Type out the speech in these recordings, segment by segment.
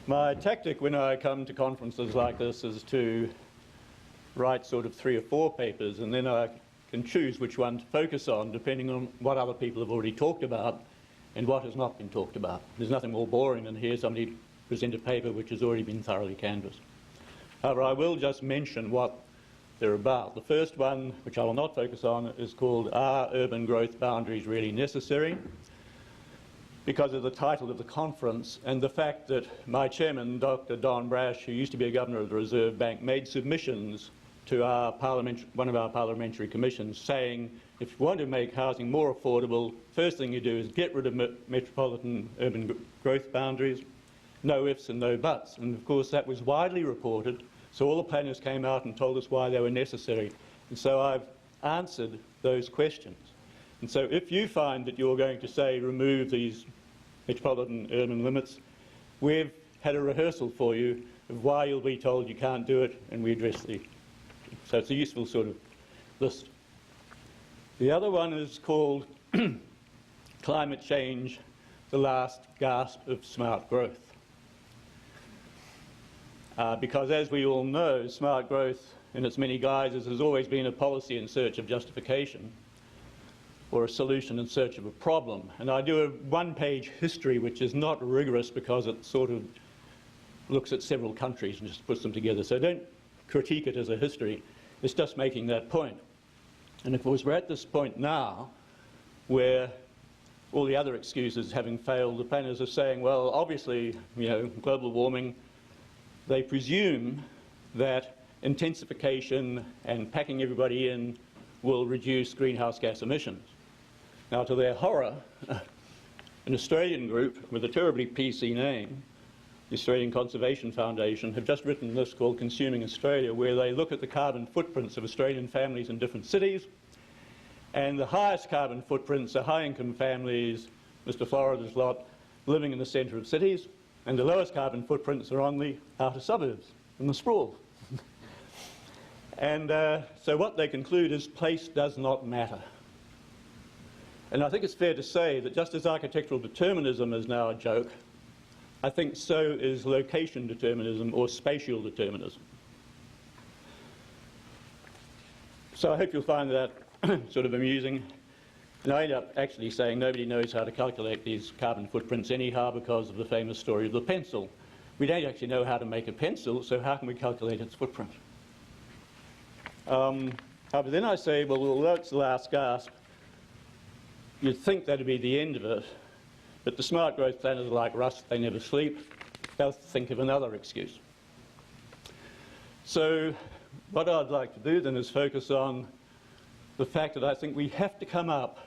My tactic when I come to conferences like this is to write sort of 3 or 4 papers, and then I can choose which one to focus on depending on what other people have already talked about and what has not been talked about. There's nothing more boring than hear somebody present a paper which has already been thoroughly canvassed. However, I will just mention what they're about. The first one, which I will not focus on, is called "Are Urban Growth Boundaries Really Necessary?" because of the title of the conference and the fact that my chairman, Dr. Don Brash, who used to be a governor of the Reserve Bank, made submissions to one of our parliamentary commissions saying, if you want to make housing more affordable, first thing you do is get rid of metropolitan urban growth boundaries, no ifs and no buts. And of course that was widely reported, so all the planners came out and told us why they were necessary. And so I've answered those questions. And so if you find that you're going to say remove these metropolitan urban limits, we've had a rehearsal for you of why you'll be told you can't do it, and we address the. So it's a useful sort of list. The other one is called Climate Change, the Last Gasp of Smart Growth. Because as we all know, smart growth in its many guises has always been a policy in search of justification, or a solution in search of a problem. And I do a one-page history which is not rigorous because it sort of looks at several countries and just puts them together. So don't critique it as a history, it's just making that point. And of course we're at this point now where all the other excuses having failed, the planners are saying, well, obviously, you know, global warming, they presume that intensification and packing everybody in will reduce greenhouse gas emissions. Now, to their horror, an Australian group with a terribly PC name, the Australian Conservation Foundation, have just written this called Consuming Australia, where they look at the carbon footprints of Australian families in different cities, and the highest carbon footprints are high-income families, Mr. Florida's lot, living in the centre of cities, and the lowest carbon footprints are on the outer suburbs, in the sprawl. And so what they conclude is place does not matter. And I think it's fair to say that just as architectural determinism is now a joke, I think so is location determinism or spatial determinism. So I hope you'll find that sort of amusing. And I end up actually saying nobody knows how to calculate these carbon footprints anyhow because of the famous story of the pencil. We don't actually know how to make a pencil, so how can we calculate its footprint? But then I say, well, although it's the last gasp, you'd think that'd be the end of it, but the smart growth planners are like rust, they never sleep. They'll think of another excuse. So what I'd like to do then is focus on the fact that I think we have to come up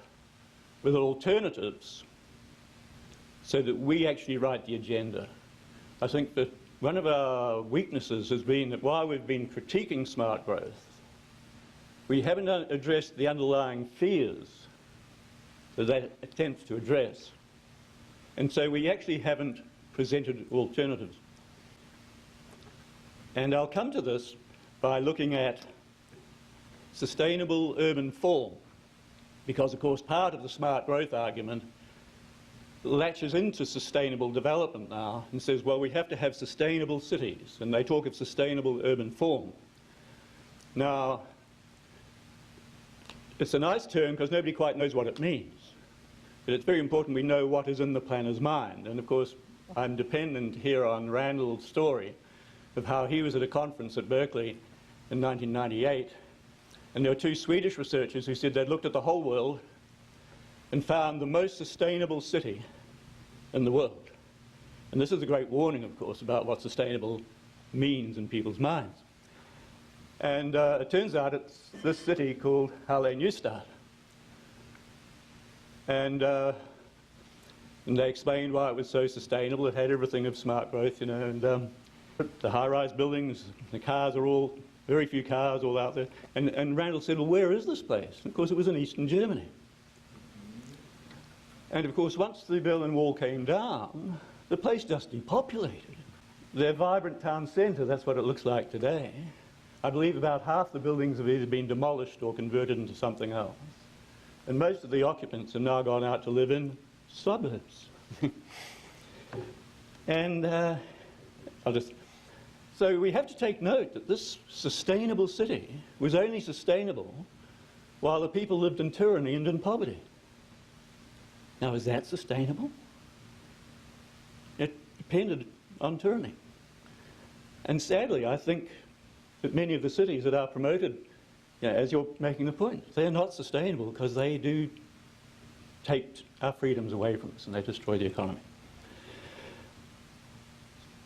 with alternatives so that we actually write the agenda. I think that one of our weaknesses has been that while we've been critiquing smart growth, we haven't addressed the underlying fears that that attempts to address. And so we actually haven't presented alternatives. And I'll come to this by looking at sustainable urban form, because of course part of the smart growth argument latches into sustainable development now and says, well, we have to have sustainable cities, and they talk of sustainable urban form. Now, it's a nice term because nobody quite knows what it means. But it's very important we know what is in the planner's mind. And of course, I'm dependent here on Randall's story of how he was at a conference at Berkeley in 1998. And there were 2 Swedish researchers who said they'd looked at the whole world and found the most sustainable city in the world. And this is a great warning, of course, about what sustainable means in people's minds. And it turns out it's this city called Halle Neustadt. And they explained why it was so sustainable. It had everything of smart growth, you know, and the high-rise buildings, the cars are all, very few cars all out there. And Randall said, well, where is this place? And of course, it was in eastern Germany. And of course, once the Berlin Wall came down, the place just depopulated. Their vibrant town centre, that's what it looks like today. I believe about half the buildings have either been demolished or converted into something else. And most of the occupants have now gone out to live in suburbs. And So we have to take note that this sustainable city was only sustainable while the people lived in tyranny and in poverty. Now, is that sustainable? It depended on tyranny. And sadly, I think that many of the cities that are promoted, as you're making the point, they're not sustainable because they do take our freedoms away from us and they destroy the economy.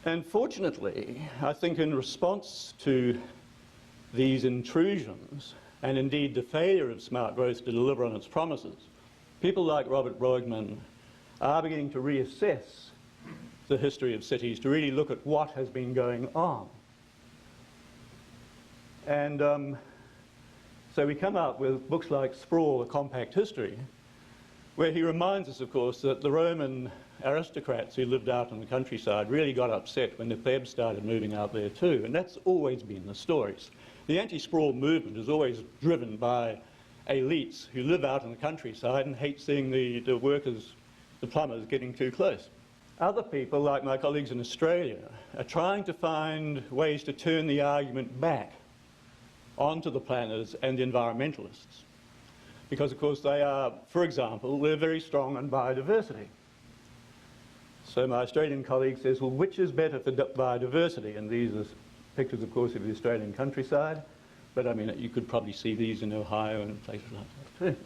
And fortunately, I think in response to these intrusions, and indeed the failure of smart growth to deliver on its promises, people like Robert Brueggemann are beginning to reassess the history of cities, to really look at what has been going on. And so we come out with books like Sprawl, A Compact History, where he reminds us, of course, that the Roman aristocrats who lived out in the countryside really got upset when the plebs started moving out there too, and that's always been the stories. The anti-sprawl movement is always driven by elites who live out in the countryside and hate seeing the workers, the plumbers, getting too close. Other people, like my colleagues in Australia, are trying to find ways to turn the argument back onto the planners and the environmentalists. Because, of course, they are, for example, they're very strong on biodiversity. So my Australian colleague says, well, which is better for biodiversity? And these are pictures, of course, of the Australian countryside. But, I mean, you could probably see these in Ohio and places like that too.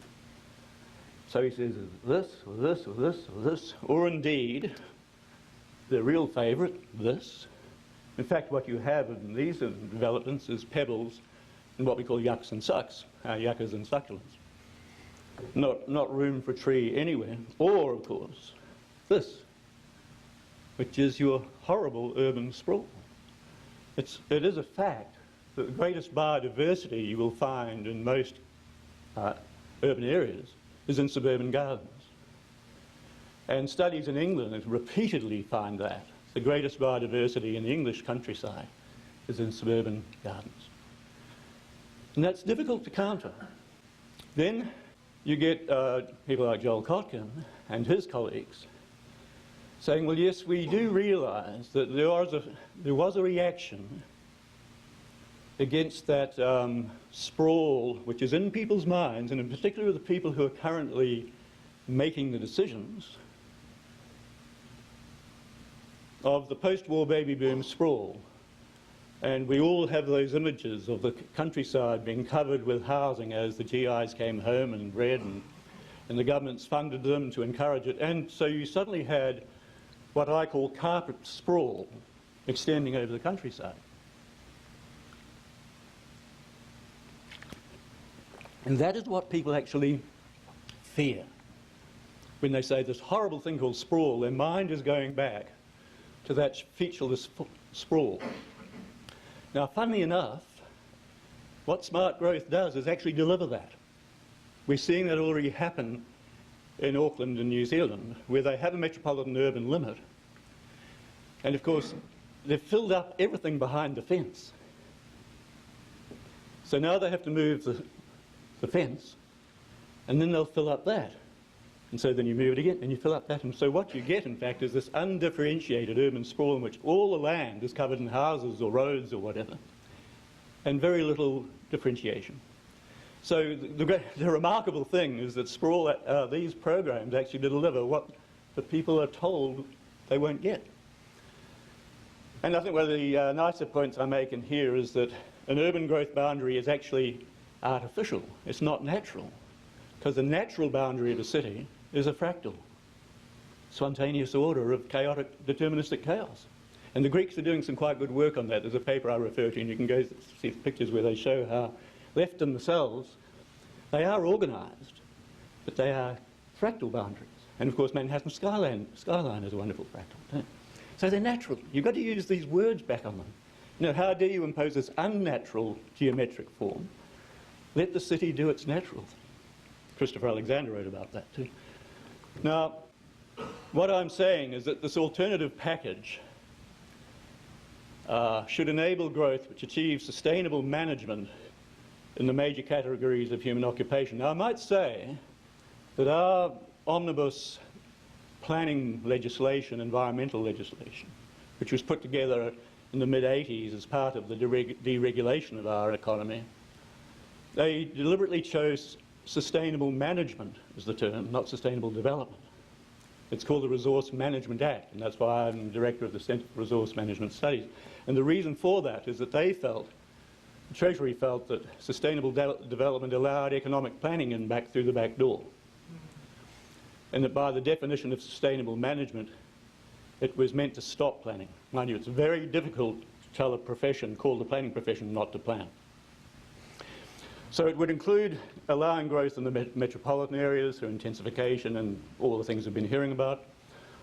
So he says, this, or this, or this, or this, or indeed, the real favourite, this. In fact, what you have in these developments is pebbles and what we call yuccas and sucks, yuccas and succulents. Not room for a tree anywhere. Or, of course, this, which is your horrible urban sprawl. It is a fact that the greatest biodiversity you will find in most urban areas is in suburban gardens. And studies in England repeatedly find that. The greatest biodiversity in the English countryside is in suburban gardens. And that's difficult to counter. Then you get people like Joel Kotkin and his colleagues saying, well, yes, we do realise that there was a reaction against that sprawl which is in people's minds, and in particular the people who are currently making the decisions, of the post-war baby boom sprawl. And we all have those images of the countryside being covered with housing as the GIs came home and read, and the governments funded them to encourage it. And so you suddenly had what I call carpet sprawl extending over the countryside. And that is what people actually fear. When they say this horrible thing called sprawl, their mind is going back to that featureless sprawl. Now, funnily enough, what smart growth does is actually deliver that. We're seeing that already happen in Auckland and New Zealand, where they have a metropolitan urban limit. And of course, they've filled up everything behind the fence. So now they have to move the fence, and then they'll fill up that. And so then you move it again, and you fill up that. And so what you get, in fact, is this undifferentiated urban sprawl in which all the land is covered in houses or roads or whatever, and very little differentiation. So the remarkable thing is that sprawl, these programs actually deliver what the people are told they won't get. And I think one of the nicer points I make in here is that an urban growth boundary is actually artificial. It's not natural, because the natural boundary of a city is a fractal, spontaneous order of chaotic, deterministic chaos. And the Greeks are doing some quite good work on that. There's a paper I refer to, and you can go see the pictures where they show how, left in themselves, they are organised, but they are fractal boundaries. And of course, Manhattan skyline is a wonderful fractal too. So they're natural. You've got to use these words back on them. You know, how dare you impose this unnatural geometric form? Let the city do its natural thing. Christopher Alexander wrote about that too. Now, what I'm saying is that this alternative package should enable growth which achieves sustainable management in the major categories of human occupation. Now, I might say that our omnibus planning legislation, environmental legislation, which was put together in the mid-80s as part of the deregulation of our economy, they deliberately chose sustainable management as the term, not sustainable development. It's called the Resource Management Act, and that's why I'm director of the Centre for Resource Management Studies. And the reason for that is that they felt, the Treasury felt, that sustainable development allowed economic planning in back through the back door. And that by the definition of sustainable management, it was meant to stop planning. Mind you, it's very difficult to tell a profession called the planning profession not to plan. So it would include allowing growth in the metropolitan areas through intensification and all the things we've been hearing about.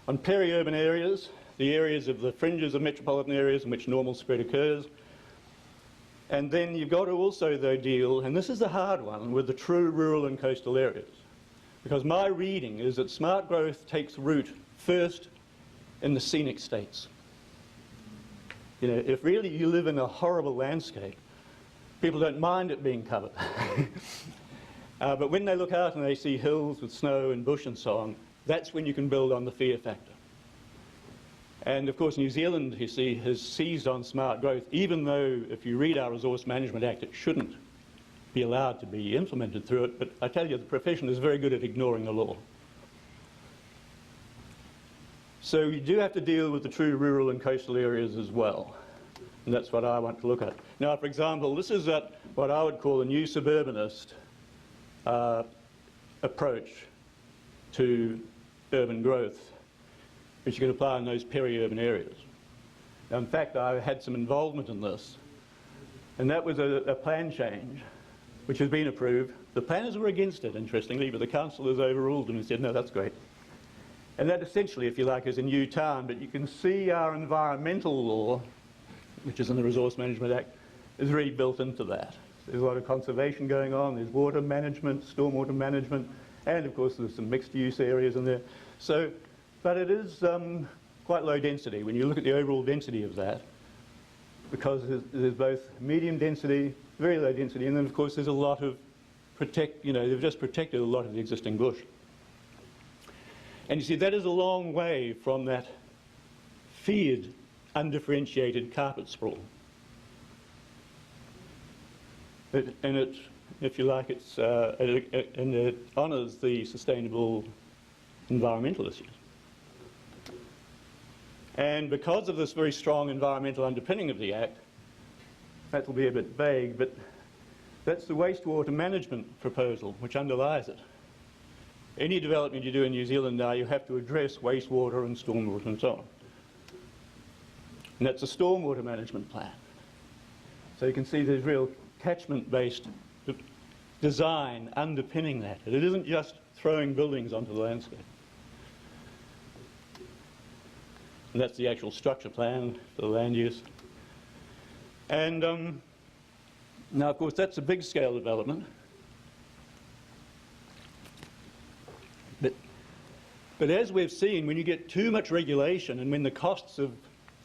On peri-urban areas, the areas of the fringes of metropolitan areas in which normal spread occurs. And then you've got to also, though, deal, and this is the hard one, with the true rural and coastal areas. Because my reading is that smart growth takes root first in the scenic states. You know, if really you live in a horrible landscape, people don't mind it being covered. But when they look out and they see hills with snow and bush and so on, that's when you can build on the fear factor. And of course New Zealand, you see, has seized on smart growth, even though if you read our Resource Management Act, it shouldn't be allowed to be implemented through it. But I tell you, the profession is very good at ignoring the law. So you do have to deal with the true rural and coastal areas as well. And that's what I want to look at. Now, for example, this is what I would call a new suburbanist approach to urban growth, which you can apply in those peri-urban areas. Now, in fact, I had some involvement in this, and that was a plan change, which has been approved. The planners were against it, interestingly, but the councillors overruled them and said, no, that's great. And that essentially, if you like, is a new town, but you can see our environmental law, which is in the Resource Management Act, is really built into that. There's a lot of conservation going on, there's water management, stormwater management, and of course there's some mixed use areas in there. So, but it is quite low density when you look at the overall density of that, because there's both medium density, very low density, and then of course there's a lot of they've just protected a lot of the existing bush. And you see, that is a long way from that feared undifferentiated carpet sprawl. And it, if you like, it honours the sustainable environmental issues. And because of this very strong environmental underpinning of the Act, that will be a bit vague, but that's the wastewater management proposal which underlies it. Any development you do in New Zealand now, you have to address wastewater and stormwater and so on. And that's a stormwater management plan. So you can see there's real catchment-based design underpinning that. It isn't just throwing buildings onto the landscape. And that's the actual structure plan for the land use. And now, of course, that's a big-scale development. But as we've seen, when you get too much regulation and when the costs of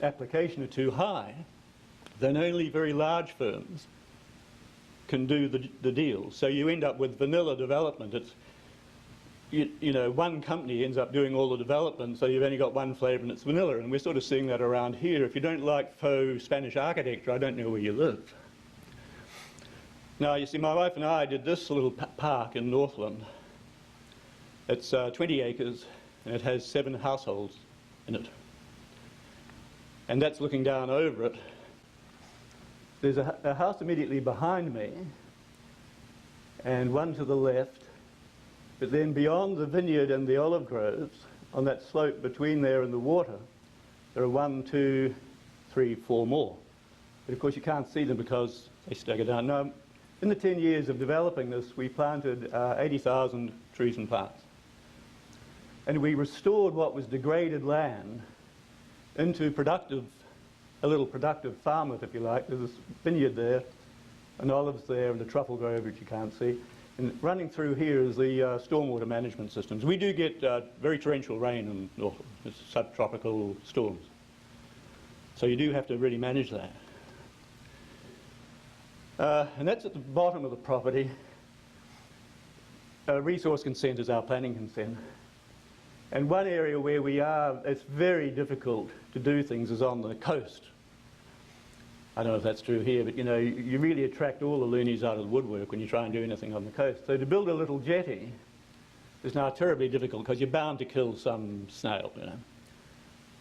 application are too high, then only very large firms can do the deal. So you end up with vanilla development. It's, you know, one company ends up doing all the development, so you've only got one flavour and it's vanilla. And we're sort of seeing that around here. If you don't like faux Spanish architecture, I don't know where you live. Now, you see, my wife and I did this little park in Northland. It's 20 acres, and it has 7 households in it. And that's looking down over it. There's a house immediately behind me, and one to the left. But then beyond the vineyard and the olive groves, on that slope between there and the water, there are 1, 2, 3, 4 more. But of course you can't see them because they stagger down. Now, in the 10 years of developing this, we planted 80,000 trees and plants. And we restored what was degraded land into productive, a little productive farmland, if you like. There's this vineyard there, and olives there, and a truffle grove which you can't see. And running through here is the stormwater management systems. We do get very torrential rain in Northland. It's subtropical storms. So you do have to really manage that. And that's at the bottom of the property. Resource consent is our planning consent. And one area where it's very difficult to do things is on the coast. I don't know if that's true here, but you know, you really attract all the loonies out of the woodwork when you try and do anything on the coast. So to build a little jetty is now terribly difficult because you're bound to kill some snail, you know.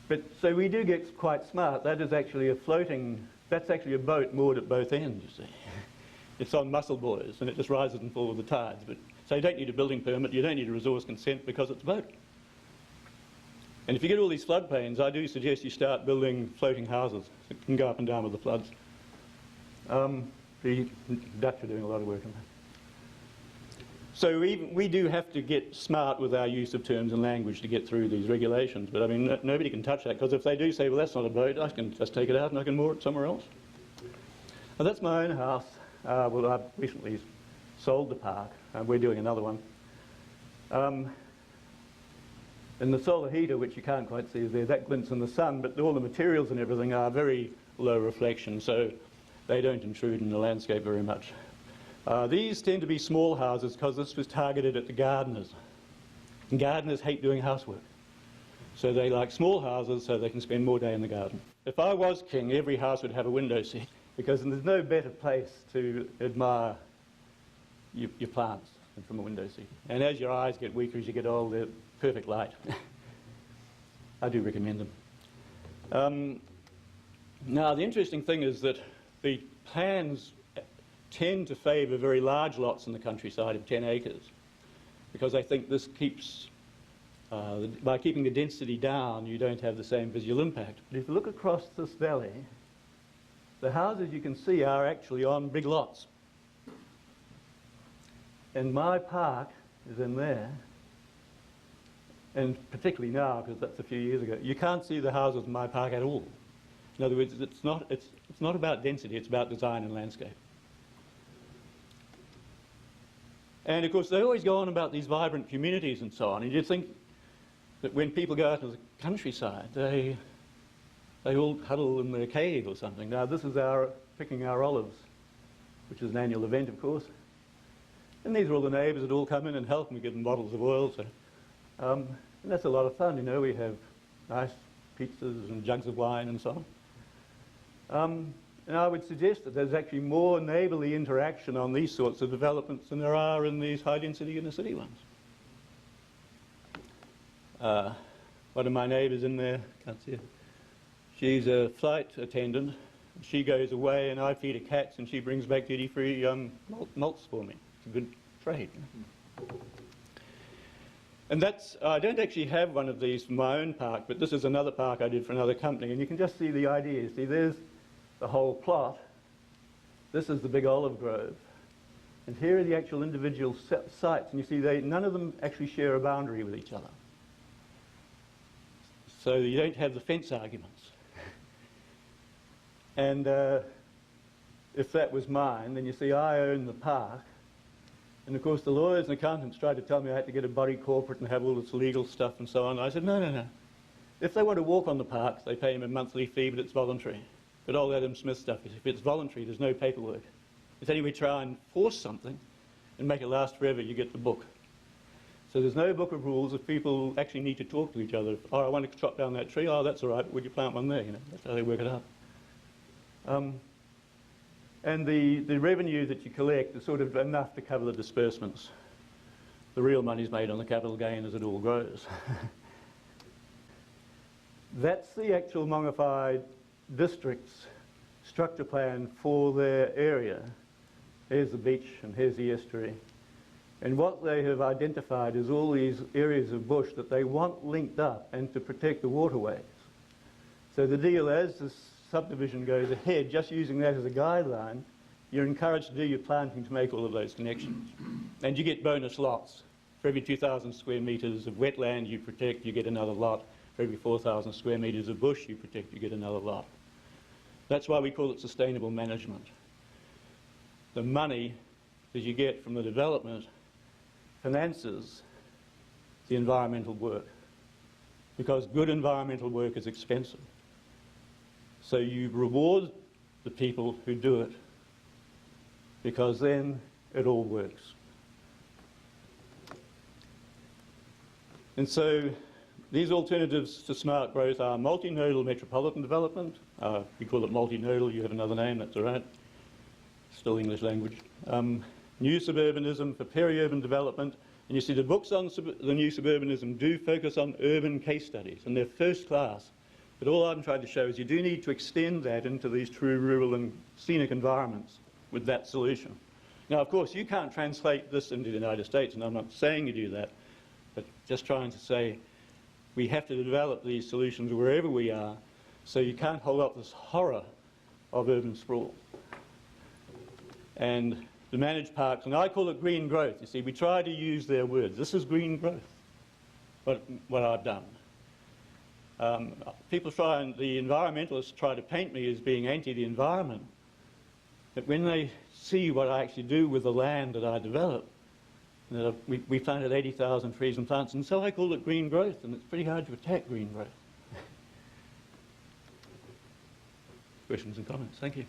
But so we do get quite smart. That is actually that's actually a boat moored at both ends, you see. It's on muscle buoys and it just rises and falls with the tides. So you don't need a building permit, you don't need a resource consent because it's a boat. And if you get all these floodplains, I do suggest you start building floating houses that can go up and down with the floods. The Dutch are doing a lot of work on that. So we do have to get smart with our use of terms and language to get through these regulations. But I mean, nobody can touch that because if they do say, well, that's not a boat, I can just take it out and I can moor it somewhere else. Now, that's my own house. Well, I've recently sold the park. We're doing another one. And the solar heater, which you can't quite see there, that glints in the sun, but all the materials and everything are very low reflection, so they don't intrude in the landscape very much. These tend to be small houses because this was targeted at the gardeners. And gardeners hate doing housework. So they like small houses so they can spend more day in the garden. If I was king, every house would have a window seat because there's no better place to admire your plants than from a window seat. And as your eyes get weaker as you get older, perfect light. I do recommend them. Now, the interesting thing is that the plans tend to favour very large lots in the countryside of 10 acres because I think this keeps, by keeping the density down, you don't have the same visual impact. But if you look across this valley, the houses you can see are actually on big lots. And my park is in there. And particularly now, because that's a few years ago, you can't see the houses in my park at all. In other words, it's not about density, it's about design and landscape. And of course, they always go on about these vibrant communities and so on, and you'd think that when people go out to the countryside, they all huddle in their cave or something. Now, this is picking our olives, which is an annual event, of course. And these are all the neighbours that all come in and help, and we give them bottles of oil. So. And that's a lot of fun, you know. We have nice pizzas and jugs of wine and so on. And I would suggest that there's actually more neighbourly interaction on these sorts of developments than there are in these high-density inner-city ones. One of my neighbours in there, can't see her. She's a flight attendant. She goes away and I feed her cats and she brings back duty-free malts for me. It's a good trade. And I don't actually have one of these for my own park, but this is another park I did for another company, and you can just see the idea. See, there's the whole plot. This is the big olive grove. And here are the actual individual sites, and you see none of them actually share a boundary with each other. So you don't have the fence arguments. And if that was mine, then you see I own the park. And of course the lawyers and accountants tried to tell me I had to get a body corporate and have all this legal stuff and so on. I said, no, no, no. If they want to walk on the park, they pay them a monthly fee, but it's voluntary. But all Adam Smith stuff is if it's voluntary, there's no paperwork. It's only we try and force something and make it last forever, you get the book. So there's no book of rules if people actually need to talk to each other. Oh, I want to chop down that tree. Oh, that's all right, but would you plant one there? You know, that's how they work it out. And the revenue that you collect is sort of enough to cover the disbursements. The real money's made on the capital gain as it all grows. That's the actual Mongafai district's structure plan for their area. Here's the beach and here's the estuary. And what they have identified is all these areas of bush that they want linked up and to protect the waterways. So the deal, as this subdivision goes ahead, just using that as a guideline, you're encouraged to do your planting to make all of those connections. And you get bonus lots. For every 2,000 square metres of wetland you protect, you get another lot. For every 4,000 square metres of bush you protect, you get another lot. That's why we call it sustainable management. The money that you get from the development finances the environmental work, because good environmental work is expensive. So you reward the people who do it, because then it all works. And so These alternatives to smart growth are multinodal metropolitan development. We call it multinodal, you have another name, that's all right. Still English language. New suburbanism for peri-urban development. And you see the books on the new suburbanism do focus on urban case studies, and they're first class. But all I'm trying to show is you do need to extend that into these true rural and scenic environments with that solution. Now, of course, you can't translate this into the United States, and I'm not saying you do that, but just trying to say we have to develop these solutions wherever we are, so you can't hold up this horror of urban sprawl. And the managed parks, and I call it green growth. You see, we try to use their words. This is green growth, what I've done. People try, and the environmentalists try to paint me as being anti the environment, but when they see what I actually do with the land that I develop, we planted 80,000 trees and plants, and so I call it green growth, and it's pretty hard to attack green growth. Questions and comments? Thank you.